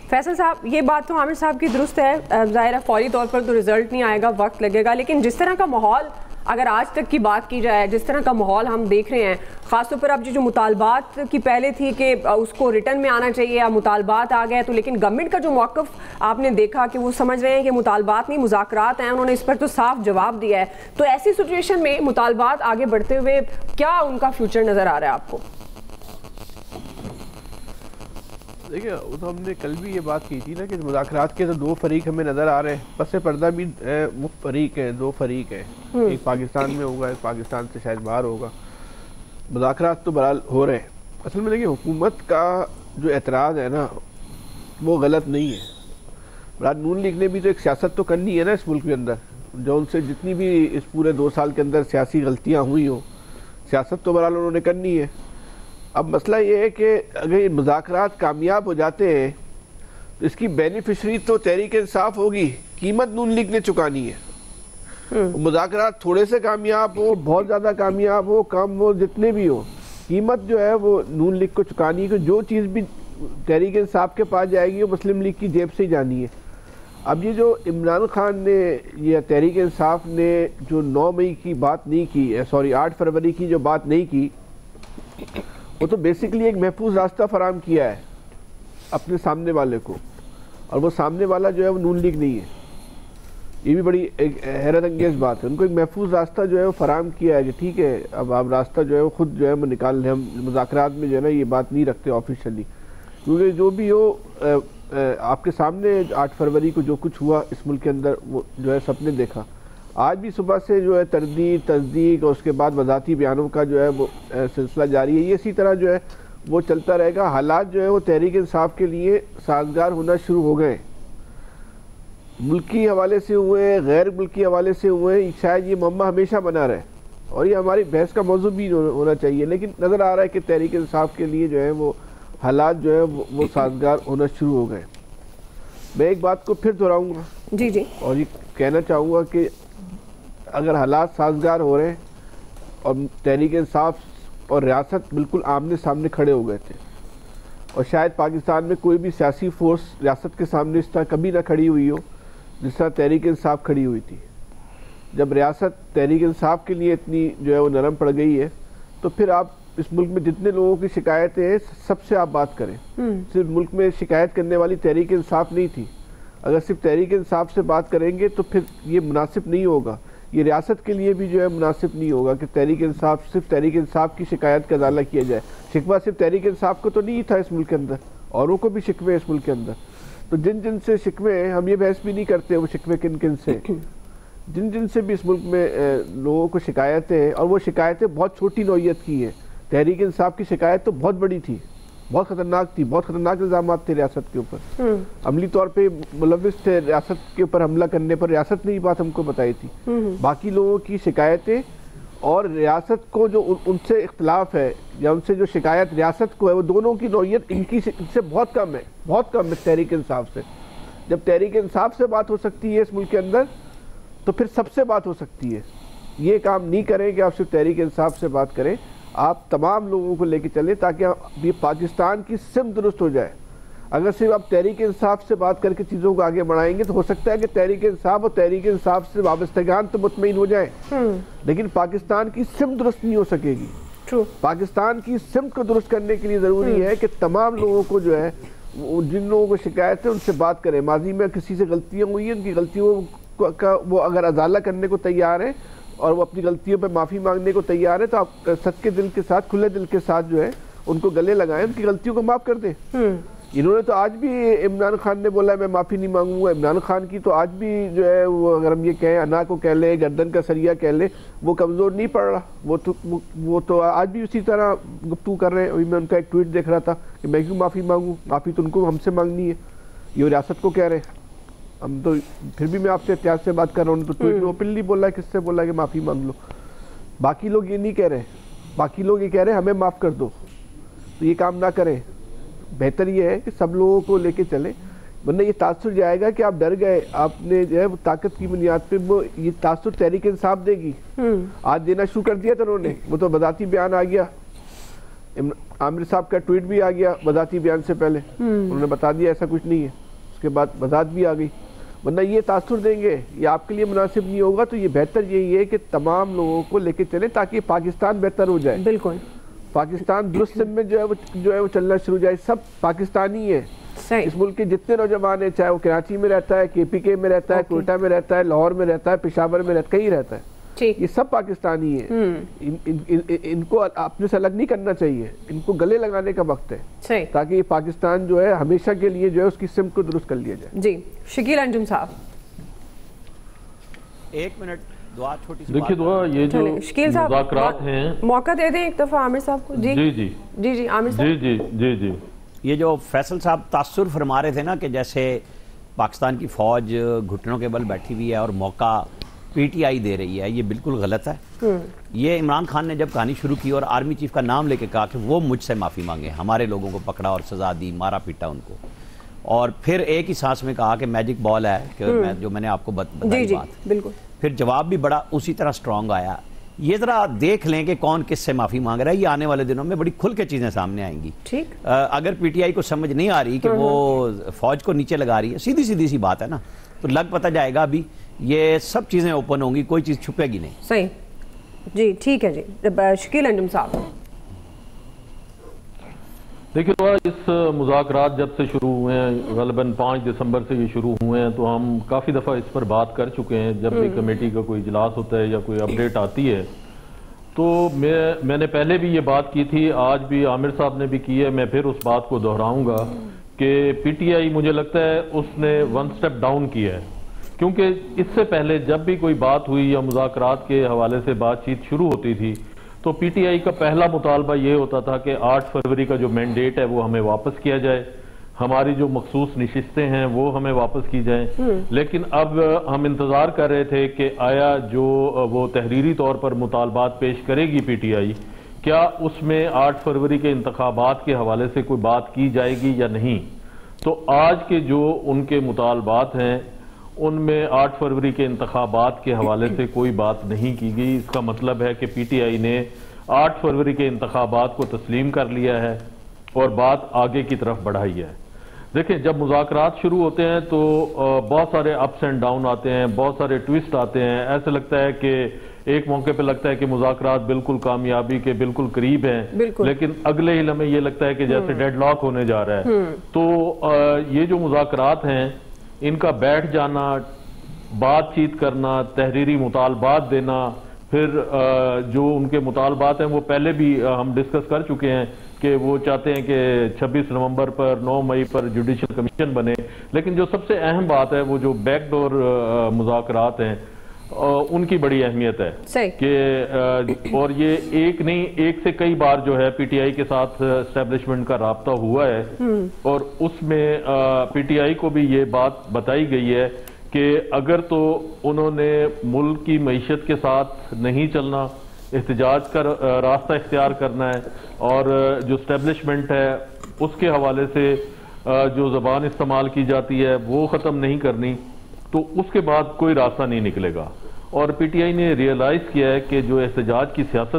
फैसल साहब, ये बात तो आमिर साहब की दुरुस्त है, ज़ाहिर है फौरी तौर पर तो रिजल्ट नहीं आएगा, वक्त लगेगा, लेकिन जिस तरह का माहौल अगर आज तक की बात की जाए, जिस तरह का माहौल हम देख रहे हैं, ख़ासतौर पर अब जो मुतालबात की पहले थी कि उसको रिटर्न में आना चाहिए, अब मुतालबात आ गए, तो लेकिन गवर्नमेंट का जो मौक़िफ़ आपने देखा कि वो समझ रहे हैं कि मुतालबात नहीं मुज़ाकरात हैं, उन्होंने इस पर तो साफ जवाब दिया है। तो ऐसी सिचुएशन में मुतालबात आगे बढ़ते हुए क्या उनका फ्यूचर नज़र आ रहा है आपको? देखिए, वो तो हमने कल भी ये बात की थी ना कि मुज़ाकरात के तो दो फरीक हमें नज़र आ रहे हैं, पस पर्दा भी वो फरीक है, दो फरीक है, एक पाकिस्तान में होगा, एक पाकिस्तान से शायद बाहर होगा। मुज़ाकरात तो बहरहाल हो रहे हैं। असल में देखिए, हुकूमत का जो एतराज़ है ना वो गलत नहीं है। बहरहाल नून लीग ने भी तो एक सियासत तो करनी है ना इस मुल्क के अंदर, जो उनसे जितनी भी इस पूरे 2 साल के अंदर सियासी गलतियाँ हुई हो, सियासत तो बहरहाल उन्होंने करनी है। अब मसला ये है कि अगर ये मुज़ाकरात कामयाब हो जाते हैं तो इसकी बेनिफिशरी तो तहरीक इंसाफ होगी, कीमत नून लीग ने चुकानी है। मुज़ाकरात थोड़े से कामयाब हो, बहुत ज़्यादा कामयाब हो, कम हो, जितने भी हो, कीमत जो है वो नून लीग को चुकानी है। कि जो चीज़ भी तहरीक इंसाफ के पास जाएगी वो मुस्लिम लीग की जेब से ही जानी है। अब ये जो इमरान खान ने या तहरीक इंसाफ ने जो 9 मई की बात नहीं की, सॉरी 8 फरवरी की जो बात नहीं की, वो तो बेसिकली एक महफूज रास्ता फराम किया है अपने सामने वाले को, और वो सामने वाला जो है वो नून लीग नहीं है। ये भी बड़ी एक हैरत अंगेज बात है। उनको एक महफूज रास्ता जो है वो फराम किया है कि ठीक है, अब आप रास्ता जो है वो खुद जो है वो निकाल लें, हम मुज़ाकरात में जो है ना ये बात नहीं रखते ऑफिशियली, क्योंकि जो भी हो आपके सामने 8 फरवरी को जो कुछ हुआ इस मुल्क के अंदर वो जो है सबने देखा। आज भी सुबह से जो है तरदीद, तस्दीक और उसके बाद वज़ाती बयानों का जो है वो सिलसिला जारी है। ये इसी तरह जो है वो चलता रहेगा। हालात जो है वो तहरीक इंसाफ के लिए साजगार होना शुरू हो गए, मुल्की हवाले से हुए, गैर मुल्की हवाले से हुए। शायद ये मम्मा हमेशा बना रहे और ये हमारी बहस का मौजू भी होना चाहिए, लेकिन नज़र आ रहा है कि तहरीक इंसाफ के लिए जो है वो हालात जो है वो साजगार होना शुरू हो गए। मैं एक बात को फिर दोहराऊँगा जी जी, और ये कहना चाहूँगा कि अगर हालात साजगार हो रहे हैं और तहरीक इंसाफ और रियासत बिल्कुल आमने सामने खड़े हो गए थे, और शायद पाकिस्तान में कोई भी सियासी फोर्स रियासत के सामने इस तरह कभी ना खड़ी हुई हो जिस तरह तहरीक इंसाफ खड़ी हुई थी। जब रियासत तहरीक इंसाफ के लिए इतनी जो है वो नरम पड़ गई है, तो फिर आप इस मुल्क में जितने लोगों की शिकायतें हैं सबसे आप बात करें। सिर्फ मुल्क में शिकायत करने वाली तहरीक इंसाफ नहीं थी। अगर सिर्फ तहरीक इंसाफ से बात करेंगे तो फिर ये मुनासिब नहीं होगा, ये रियासत के लिए भी जो है मुनासिब नहीं होगा कि तहरीक इंसाफ सिर्फ तहरीक इंसाफ की शिकायत का अदाला किया जाए। शिकवा सिर्फ तहरीक इंसाफ को तो नहीं था इस मुल्क के अंदर, औरों को भी शिकवे इस मुल्क के अंदर। तो जिन जिन से शिकवे हैं, हम ये बहस भी नहीं करते वो शिकवे किन किन से, जिन जिन से भी इस मुल्क में लोगों को शिकायतें हैं, और वो शिकायतें बहुत छोटी नौइयत की हैं। तहरीक इंसाफ की शिकायत तो बहुत बड़ी थी, बहुत ख़तरनाक थी, बहुत ख़तरनाक इल्ज़ाम थे रियासत के ऊपर, अमली तौर पे मुलविस थे रियासत के ऊपर हमला करने पर। रियासत ने ये बात हमको बताई थी। बाकी लोगों की शिकायतें और रियासत को जो उनसे इख्तलाफ है या उनसे जो शिकायत रियासत को है, वो दोनों की नौइयत इनसे बहुत कम है, बहुत कम है तहरीक इंसाफ से। जब तहरीक इंसाफ से बात हो सकती है इस मुल्क के अंदर, तो फिर सबसे बात हो सकती है। ये काम नहीं करें कि आप सिर्फ तहरीक इंसाफ से बात करें, आप तमाम लोगों को लेके चलें ताकि ये पाकिस्तान की सिमत दुरुस्त हो जाए। अगर सिर्फ आप तहरीक इंसाफ से बात करके चीज़ों को आगे बढ़ाएंगे तो हो सकता है कि तहरीक इंसाफ और तहरीक इंसाफ से वाबस्तगान तो मुतमईन हो जाए, लेकिन पाकिस्तान की सिमत दुरुस्त नहीं हो सकेगी। पाकिस्तान की सिमत को दुरुस्त करने के लिए ज़रूरी है कि तमाम लोगों को जो है, जिन लोगों को शिकायत है उनसे बात करें। माजी में किसी से गलतियाँ हुई हैं, उनकी गलतियों का वो अगर अदाला करने को तैयार है और वो अपनी गलतियों पे माफ़ी मांगने को तैयार है, तो आप सच्चे दिल के साथ, खुले दिल के साथ जो है उनको गले लगाएं, उनकी गलतियों को माफ़ कर दें। इन्होंने तो आज भी, इमरान खान ने बोला मैं माफ़ी नहीं मांगूंगा। इमरान खान की तो आज भी जो है वो, अगर हम ये कहें अना को कह ले, गर्दन का सरिया कह ले, वो कमज़ोर नहीं पड़ रहा। वो तो आज भी उसी तरह गुफ्तगू कर रहे हैं। अभी मैं उनका एक ट्वीट देख रहा था कि मैं क्यों माफ़ी मांगूँ, माफ़ी तो उनको हमसे मांगनी है, ये रियासत को कह रहे हैं। हम तो फिर भी मैं आपसे एहतियात से बात कर रहा हूँ, तो ट्वीट में ओपनली बोला है, किससे बोला कि माफ़ी मांग लो। बाकी लोग ये नहीं कह रहे, बाकी लोग ये कह रहे हैं हमें माफ़ कर दो। तो ये काम ना करें, बेहतर ये है कि सब लोगों को लेके चले, वरना ये तासुर जाएगा कि आप डर गए, आपने जो है वो ताकत की बुनियाद पे वो ये तासुर तहरीक इंसाफ देगी। आज देना शुरू कर दिया था उन्होंने, वो तो बजाती बयान आ गया। आमिर साहब का ट्वीट भी आ गया वजाती बयान से पहले, उन्होंने बता दिया ऐसा कुछ नहीं है, उसके बाद वजात भी आ गई। वरना ये तासुर देंगे ये आपके लिए मुनासिब नहीं होगा, तो ये बेहतर यही है कि तमाम लोगों को लेके चले ताकि पाकिस्तान बेहतर हो जाए। बिल्कुल, पाकिस्तान दुरुस्त में जो है वो चलना शुरू हो जाए। सब पाकिस्तानी है, इस मुल्क के जितने नौजवान है, चाहे वो कराची में रहता है, KPK में रहता है, कोयटा में रहता है, लाहौर में रहता है, पेशावर में रहता है, कहीं रहता है, ये सब पाकिस्तानी है। इनको अपने से अलग नहीं करना चाहिए, इनको गले लगाने का वक्त है ताकि ये पाकिस्तान जो है हमेशा के लिए जो है उसकी सिमत को दुरुस्त कर लिया जाए। जी शकील अंजुम साहब, 1 मिनट दुआ, छोटी सी देखिए दुआ, ये जो शकील साहब मुज़ाकरात हैं, मौका दे दें एक दफा आमिर साहब को। जी जी जी जी जी आमिर साहब, जी जी जी जी ये जो फैसल साहब तासुर फरमा रहे थे ना कि जैसे पाकिस्तान की फौज घुटनों के बल बैठी हुई है और मौका PTI दे रही है, ये बिल्कुल गलत है। ये इमरान खान ने जब कहानी शुरू की और आर्मी चीफ का नाम लेके कहा कि वो मुझसे माफ़ी मांगे, हमारे लोगों को पकड़ा और सजा दी, मारा पीटा उनको, और फिर एक ही सांस में कहा कि मैजिक बॉल है कि जो मैंने आपको बताई बात, बिल्कुल, फिर जवाब भी बड़ा उसी तरह स्ट्रांग आया। ये जरा देख लें कि कौन किससे माफी मांग रहा है, ये आने वाले दिनों में बड़ी खुल के चीजें सामने आएंगी। ठीक, अगर PTI को समझ नहीं आ रही कि वो फौज को नीचे लगा रही है, सीधी सीधी सी बात है ना, तो लग पता जाएगा अभी ये सब चीजें ओपन होंगी, कोई चीज छुपेगी नहीं। सही जी, ठीक है जी। शकील अंजुम साहब, देखिए इस मुज़ाकरात जब से शुरू हुए हैं, ग़ालिबन 5 दिसंबर से ये शुरू हुए हैं, तो हम काफ़ी दफ़ा इस पर बात कर चुके हैं। जब भी कमेटी का कोई इजलास होता है या कोई अपडेट आती है, तो मैंने पहले भी ये बात की थी, आज भी आमिर साहब ने भी की है, मैं फिर उस बात को दोहराऊंगा कि PTI मुझे लगता है उसने 1 स्टेप डाउन किया है, क्योंकि इससे पहले जब भी कोई बात हुई या मुज़ाकरात के हवाले से बातचीत शुरू होती थी, तो PTI का पहला मुतालबा ये होता था कि 8 फरवरी का जो मैंडेट है वो हमें वापस किया जाए, हमारी जो मखसूस नशिस्तें हैं वो हमें वापस की जाएं। लेकिन अब हम इंतज़ार कर रहे थे कि आया जो वो तहरीरी तौर पर मुतालबात पेश करेगी PTI, क्या उसमें 8 फरवरी के इंतखाबात के हवाले से कोई बात की जाएगी या नहीं। तो आज के जो उनके मुतालबात हैं उनमें 8 फरवरी के इंतखाबात के हवाले से कोई बात नहीं की गई। इसका मतलब है कि PTI ने 8 फरवरी के इंतखाबात को तस्लीम कर लिया है और बात आगे की तरफ बढ़ाई है। देखें, जब मुज़ाकरात शुरू होते हैं तो बहुत सारे अप्स एंड डाउन आते हैं, बहुत सारे ट्विस्ट आते हैं। ऐसे लगता है कि एक मौके पे लगता है कि मुज़ाकरात बिल्कुल कामयाबी के बिल्कुल करीब हैं, लेकिन अगले ही लम्हे ये लगता है कि जैसे डेडलॉक होने जा रहा है। तो ये जो मुज़ाकरात हैं, इनका बैठ जाना, बातचीत करना, तहरीरी मुतालबात देना, फिर जो उनके मुतालबात हैं वो पहले भी हम डिस्कस कर चुके हैं कि वो चाहते हैं कि 26 नवंबर पर 9 मई पर जुडिशल कमीशन बने। लेकिन जो सबसे अहम बात है वो जो बैकडोर मुज़ाकरात हैं उनकी बड़ी अहमियत है कि और ये एक नहीं, एक से कई बार जो है PTI के साथ एस्टेब्लिशमेंट का राब्ता हुआ है और उसमें PTI को भी ये बात बताई गई है कि अगर तो उन्होंने मुल्क की मईशत के साथ नहीं चलना, एहतजाज का रास्ता इख्तियार करना है और जो एस्टेब्लिशमेंट है उसके हवाले से जो ज़बान इस्तेमाल की जाती है वो ख़त्म नहीं करनी, तो उसके बाद कोई रास्ता नहीं निकलेगा। और PTI ने रियलाइज किया है कि जो एहतजाज की सियासत